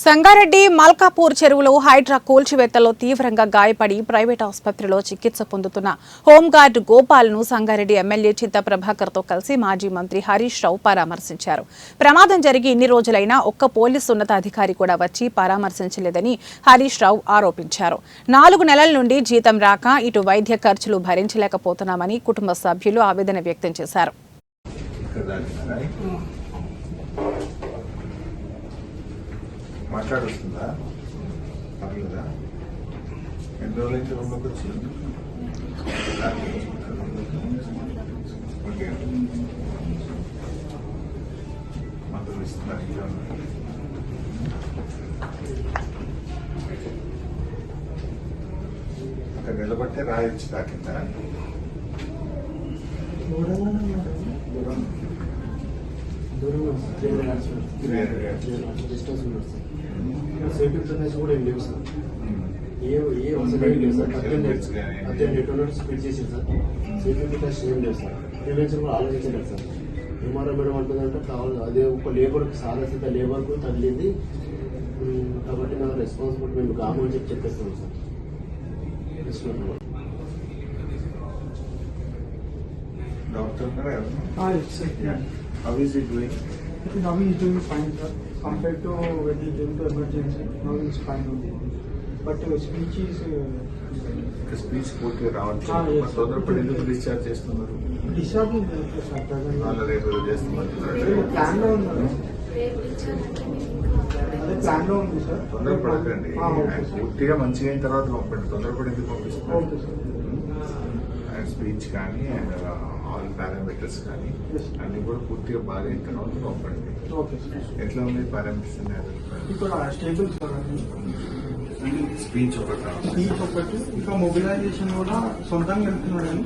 సంగారెడ్డి మల్కాపూర్ చెరువులో హైడ్రా కూల్చివేతలో తీవ్రంగా గాయపడి ప్రైవేట్ ఆసుపత్రిలో చికిత్స పొందుతున్న హోంగార్డ్ గోపాల్ను సంగారెడ్డి ఎమ్మెల్యే చింత ప్రభాకర్తో కలిసి మాజీ మంత్రి హరీష్ రావు పరామర్శించారు. ప్రమాదం జరిగి ఇన్ని రోజులైనా ఒక్క పోలీసు ఉన్నతాధికారి కూడా వచ్చి పరామర్శించలేదని హరీష్ రావు ఆరోపించారు. 4 నెలల నుండి జీతం రాక ఇటు వైద్య ఖర్చులు భరించలేకపోతున్నామని కుటుంబ సభ్యులు ఆవేదన వ్యక్తం చేశారు. మాట్లాడుతుందా పర్లేదా? ఎన్ని రోజులైతే రూమ్లోకి వచ్చింది? మందులు ఇస్తున్నారు. అక్కడ నిలబడితే రాయొచ్చు తాకిందా? సేఫ్టీ కూడా ఏం లేవు సార్. ఏ అవసరం ఏం లేవు సార్. 18 స్పీడ్ చేసింది సార్. సేఫ్టీ టెస్ట్ ఏం లేవు సార్. ప్రివెన్షన్ కూడా ఆలోచించలేదు సార్. ఎంఆర్ఓ మేడం అంటుందంటే కావాలి అదే ఒక లేబర్కి సాధాసిత లేబర్కు తగిలింది కాబట్టి నా రెస్పాన్సిబిలిటీ మేము కాము అని చెప్పేస్తున్నాం sir. Doctor How is he doing? Now he is doing fine, sir. Compared to when he came to emergency, now he is fine only. But speech is speech పూర్తిగా రావచ్చు. yes. తొందరపడి ఎందుకు డిశ్చార్జ్ చేస్తున్నారు? discharging వాళ్ళ రేపు చేస్తున్నారు. plan లో ఉంది. Plan లో ఉంది సార్. తొందరపడకండి. okay, sir. పూర్తిగా మంచిగా అయిన తర్వాత పంపండి. తొందరపడి ఎందుకు పంపిస్తున్నారు? Okay, sir. అండ్ స్పీచ్ కానీ అండ్ ఆల్ పారామీటర్స్ కానీ అన్ని కూడా పూర్తిగా బాగా అయిన తర్వాత పంపండి. Okay, sir. ఎట్లా ఉంది పారామీటర్స్? ఇక్కడ స్టేబుల్ సార్ అది. స్పీచ్ ఒకటి స్పీచ్ ఒకటి ఇంకా మొబిలైజేషన్ కూడా సొంతంగా వెళ్తున్నాడని